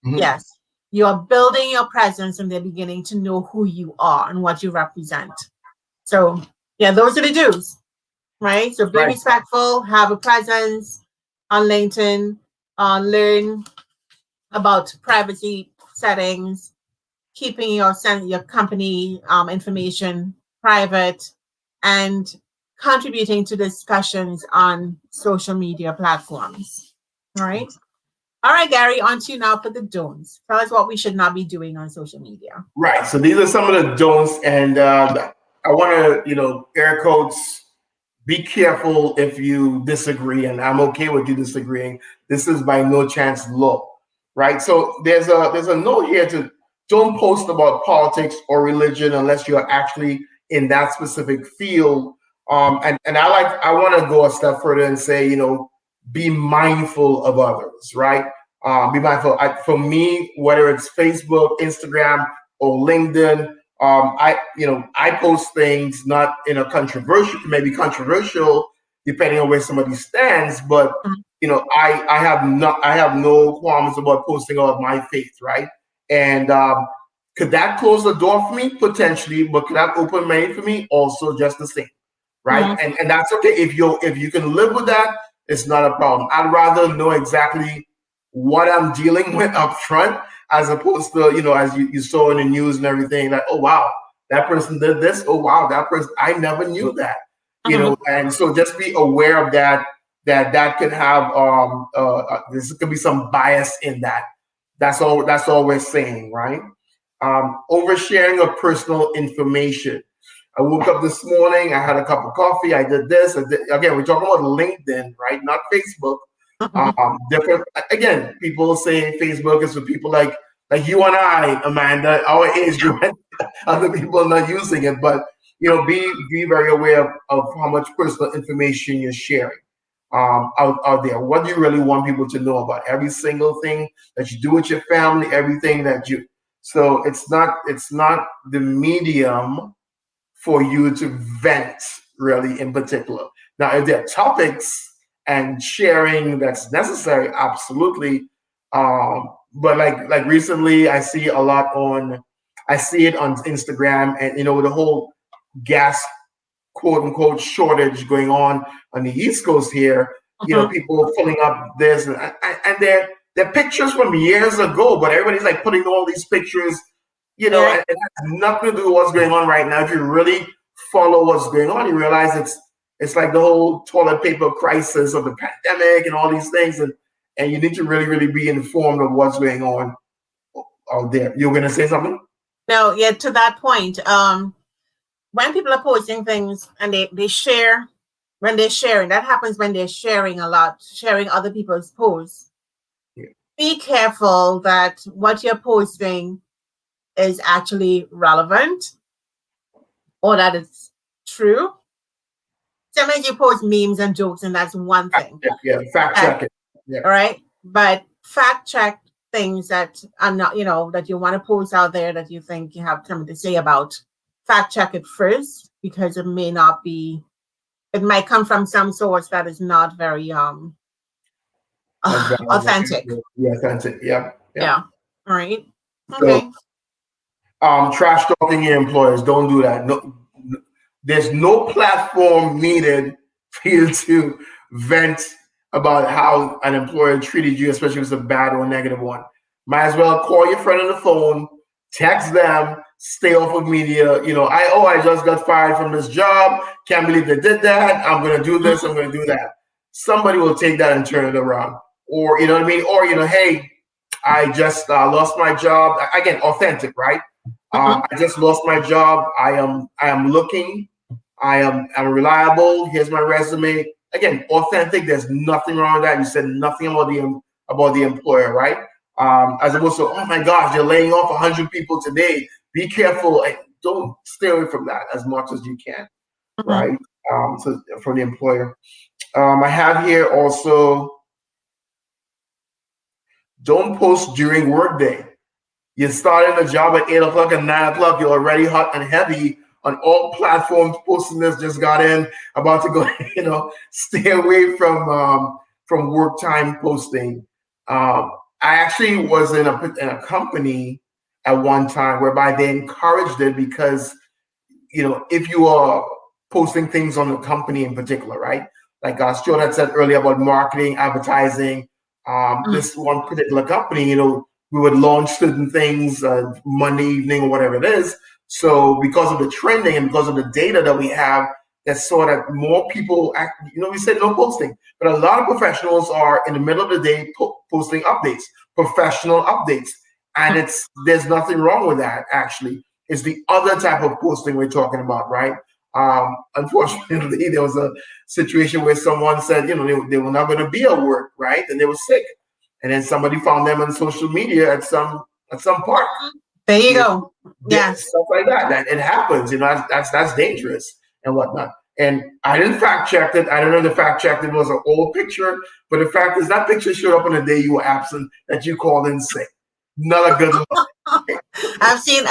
yes, you're building your presence and they're beginning to know who you are and what you represent. So, yeah, those are the do's, right? So be respectful, have a presence on LinkedIn, learn about privacy settings, keeping your company information private, and contributing to discussions on social media platforms. All right. All right, Gary, on to you now for the don'ts. Tell us what we should not be doing on social media. Right. So these are some of the don'ts, and I want to, air quotes, be careful if you disagree, and I'm okay with you disagreeing. This is by no chance law, right? So there's a note here to don't post about politics or religion unless you're actually in that specific field. And I want to go a step further and say, be mindful of others, right? Be mindful. For me, whether it's Facebook, Instagram, or LinkedIn, I post things not in a maybe controversial, depending on where somebody stands, but I have no qualms about posting about my faith, right? And could that close the door for me? Potentially, but could that open many for me? Also, just the same, right? And that's okay if you can live with that. It's not a problem. I'd rather know exactly what I'm dealing with up front, as opposed to, as you saw in the news and everything, like, oh, wow, that person did this. Oh, wow, that person, I never knew that, and so just be aware of that, that can have, this could be some bias in that. That's all we're saying, right? Oversharing of personal information. I woke up this morning, I had a cup of coffee, I did this. Again, we're talking about LinkedIn, right? Not Facebook. Different, again, people say Facebook is for people like you and I, Amanda, our age group. Other people are not using it, but be very aware of how much personal information you're sharing out there. What do you really want people to know about every single thing that you do with your family, everything that you? So it's not the medium for you to vent, really, in particular. Now, if there are topics and sharing that's necessary, absolutely. But like recently, I see it on Instagram, and the whole gas, quote unquote, shortage going on the East Coast here. People filling up this, and they're pictures from years ago, but everybody's like putting all these pictures, and it has nothing to do with what's going on right now. If you really follow what's going on, you realize it's like the whole toilet paper crisis of the pandemic and all these things, and you need to really, really be informed of what's going on out there. You were going to say something? No, yeah, to that point, when people are posting things and they share, when they're sharing, that happens when they're sharing a lot, sharing other people's posts. Yeah. Be careful that what you're posting is actually relevant or that it's true. Sometimes you post memes and jokes, and that's one thing. Yeah, fact check it. Yeah. All right. But fact check things that are not, that you want to post out there that you think you have something to say about. Fact check it first, because it might come from some source that is not very authentic. Yeah, authentic. Yeah. All right. Okay. So, trash talking your employers. Don't do that. No, there's no platform needed for you to vent about how an employer treated you, especially if it's a bad or negative one. Might as well call your friend on the phone, text them, stay off of media. I just got fired from this job. Can't believe they did that. I'm going to do this. I'm going to do that. Somebody will take that and turn it around. Or, you know what I mean? Or, hey, I just lost my job. Again, authentic, right? I just lost my job. I am looking. I'm reliable. Here's my resume. Again, authentic. There's nothing wrong with that. You said nothing about the employer, right? As opposed to, oh my gosh, you're laying off 100 people today. Be careful. Don't stay away from that as much as you can, right? So from the employer. I have here also, don't post during workday. You're starting a job at 8 o'clock and 9 o'clock. You're already hot and heavy on all platforms. Posting this, just got in, about to go. Stay away from work time posting. I actually was in a company at one time whereby they encouraged it because if you are posting things on the company in particular, right? Like Stuart had said earlier about marketing, advertising. This one particular company, we would launch certain things Monday evening or whatever it is. So because of the trending and because of the data that we have, that saw that more people, we said no posting, but a lot of professionals are in the middle of the day posting updates, professional updates, and there's nothing wrong with that. Actually, it's the other type of posting we're talking about, right? Unfortunately, there was a situation where someone said, they were not going to be at work, right? And they were sick. And then somebody found them on social media at some park. There you go. Yes. Stuff like that. That it happens, that's dangerous and whatnot. And I didn't fact check it. I don't know if the fact checked it was an old picture, but the fact is that picture showed up on the day you were absent that you called in sick. Not a good look. I've seen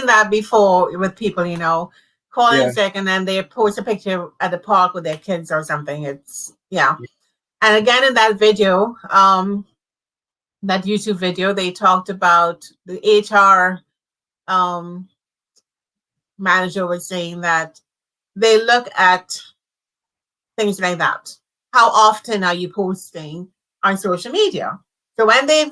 that before with people, calling sick, and then they post a picture at the park with their kids or something. It's And again, in that video, that YouTube video, they talked about the HR manager was saying that they look at things like that. How often are you posting on social media? So when they're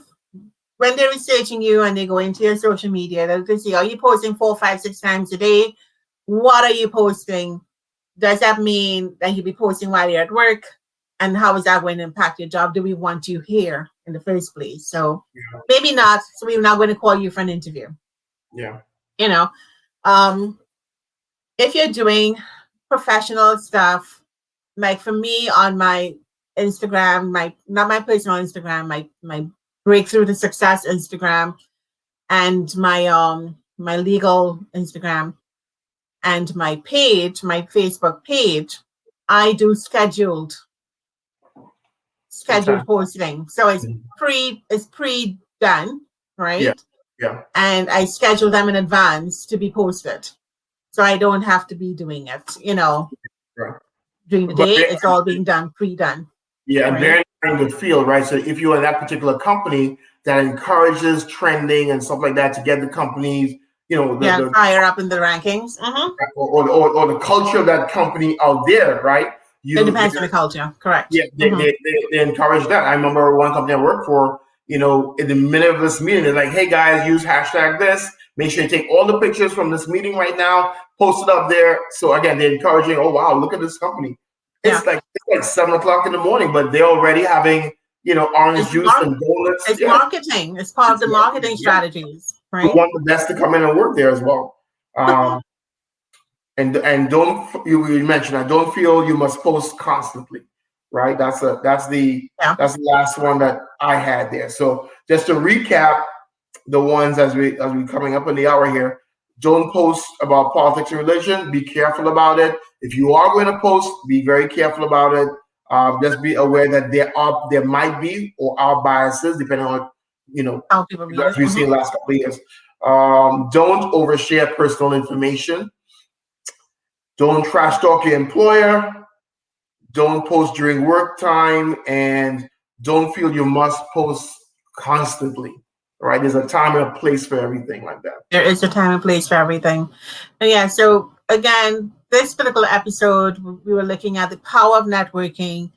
researching you and they go into your social media, they can see, are you posting 4, 5, 6 times a day? What are you posting? Does that mean that you'll be posting while you're at work? And how is that going to impact your job? Do we want you here in the first place? So maybe not. So we're not going to call you for an interview. Yeah. If you're doing professional stuff, like for me on my Instagram, not my personal Instagram, my Breakthrough to Success Instagram, and my legal Instagram, and my page, my Facebook page, I do scheduled posting. So it's pre-done, right? Yeah. And I schedule them in advance to be posted. So I don't have to be doing it, during the day. It's all being done, pre-done. Yeah, and very in the field, right? So if you're in that particular company that encourages trending and stuff like that to get the companies, the higher up in the rankings, or the culture of that company out there, right? It depends on the culture, correct? Yeah, they encourage that. I remember one company I worked for. In the middle of this meeting, they're like, "Hey guys, use hashtag this. Make sure you take all the pictures from this meeting right now, post it up there." So again, they're encouraging. Oh wow, look at this company. It's like 7 o'clock in the morning, but they're already having orange juice and donuts. It's marketing. It's part of the marketing strategies, right? We want the best to come in and work there as well. And don't you mentioned I don't feel you must post constantly, right? That's the last one that I had there. So just to recap the ones as we coming up in the hour here. Don't post about politics and religion. Be careful about it. If you are going to post, be very careful about it. Just be aware that there might be or are biases depending on how people read as we've seen the last couple of years. Don't overshare personal information. Don't trash talk your employer. Don't post during work time, and don't feel you must post constantly. Right? There's a time and a place for everything like that. There is a time and place for everything. And so again, this particular episode, we were looking at the power of networking,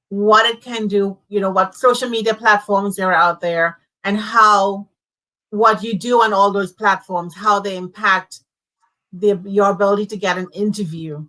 what it can do, what social media platforms are out there, and how what you do on all those platforms, how they impact your ability to get an interview.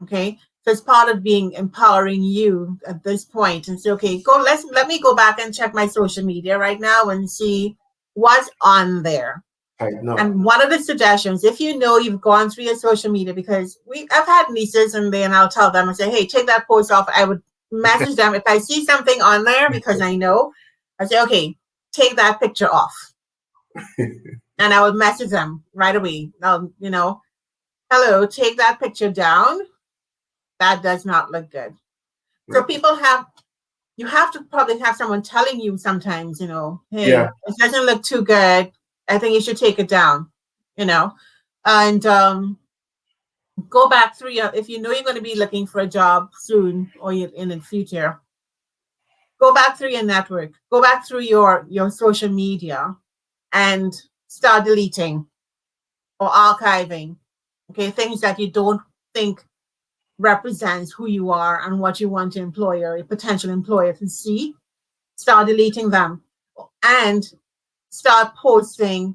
Okay, so it's part of being empowering you at this point and say, okay, let me go back and check my social media right now and see what's on there. And one of the suggestions, if you know you've gone through your social media, because I've had nieces, and then I'll tell them and say, hey, take that post off. I would message them if I see something on there, because I know, I say, okay, take that picture off. And I would message them right away. Hello, take that picture down. That does not look good. So you have to probably have someone telling you sometimes, hey, it doesn't look too good. I think you should take it down, and go back through if you know you're going to be looking for a job soon or in the future, go back through your network, go back through your social media and start deleting or archiving, okay, things that you don't think represents who you are and what you want a potential employer to see. Start deleting them and start posting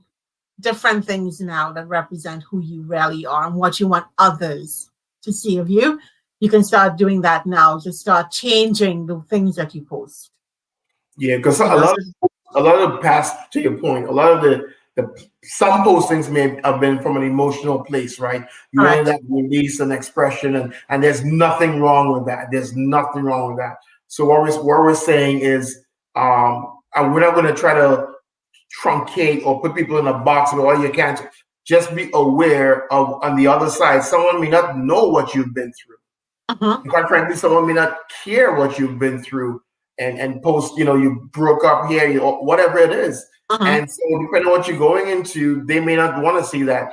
different things now that represent who you really are and what you want others to see of you. You can start doing that now. Just start changing the things that you post. Yeah, because a lot of the past, to your point, a lot of the some postings may have been from an emotional place, right? You wanted that release and expression, and there's nothing wrong with that. There's nothing wrong with that. So what we're saying is, we're not going to try to truncate or put people in a box with all you can't. Just be aware of, on the other side, someone may not know what you've been through. And quite frankly, someone may not care what you've been through and post, you broke up here, or whatever it is. And so depending on what you're going into, they may not want to see that.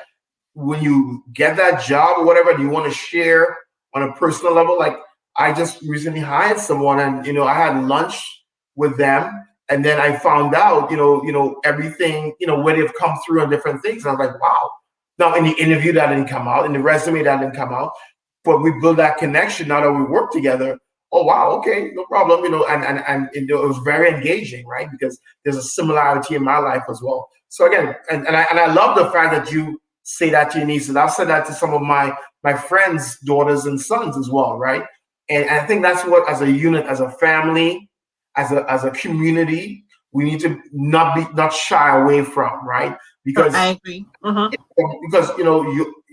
When you get that job or whatever, do you want to share on a personal level? Like, I just recently hired someone, and I had lunch with them, and then I found out, everything, where they've come through and different things. And I was like, wow. Now, in the interview, that didn't come out. In the resume, that didn't come out. But we built that connection now that we work together. Oh, wow, okay, no problem, and it was very engaging, right? Because there's a similarity in my life as well. So again, and I love the fact that you say that to your nieces. I've said that to some of my friends' daughters and sons as well, right? And I think that's what, as a unit, as a family, as a community, we need to not shy away from, right? Because I agree. Because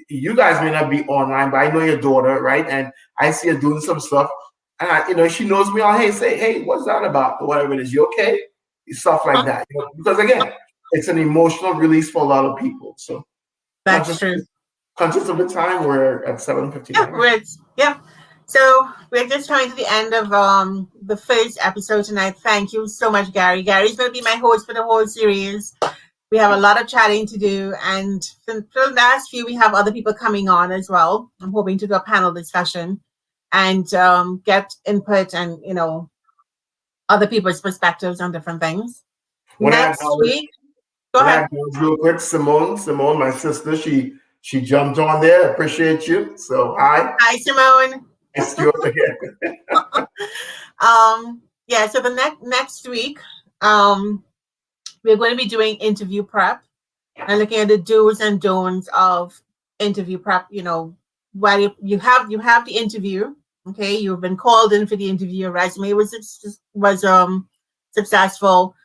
you guys may not be online, but I know your daughter, right? And I see her doing some stuff. And she knows me. Hey, what's that about? Or whatever it is, you okay? Stuff like that. Because again, it's an emotional release for a lot of people. So that's true. Conscious of the time, we're at 7:59. Yeah. So we're just coming to the end of the first episode tonight. Thank you so much, Gary. Gary's going to be my host for the whole series. We have a lot of chatting to do, and for the last few, we have other people coming on as well. I'm hoping to do a panel discussion and get input and other people's perspectives on different things. Next week, go ahead. Real quick, Simone, my sister, she jumped on there. Appreciate you. So hi, Simone. It's yours again. Yeah. So the next week, we're going to be doing interview prep and looking at the do's and don'ts of interview prep. Where you have the interview. Okay, you've been called in for the interview. Your resume was successful.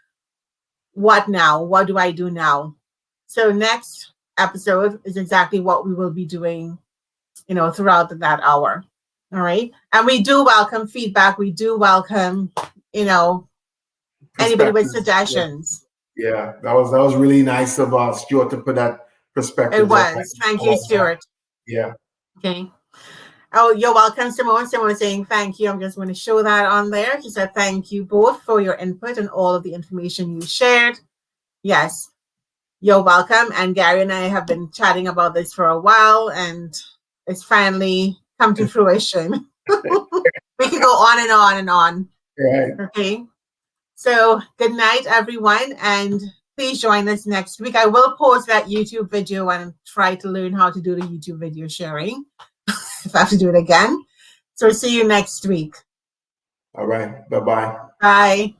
What now? What do I do now? So next episode is exactly what we will be doing, throughout that hour. All right, and we do welcome feedback. We do welcome, anybody with suggestions. Yeah, that was really nice of Stuart to put that perspective. It was. Thank you, Stuart. Yeah. Okay. Oh, you're welcome, Simone. Simone is saying thank you. I'm just going to show that on there. She said thank you both for your input and all of the information you shared. Yes, you're welcome. And Gary and I have been chatting about this for a while, and it's finally come to fruition. We can go on and on and on. Right. Okay. So good night, everyone, and please join us next week. I will post that YouTube video and try to learn how to do the YouTube video sharing if I have to do it again. So see you next week. All right. Bye-bye. Bye.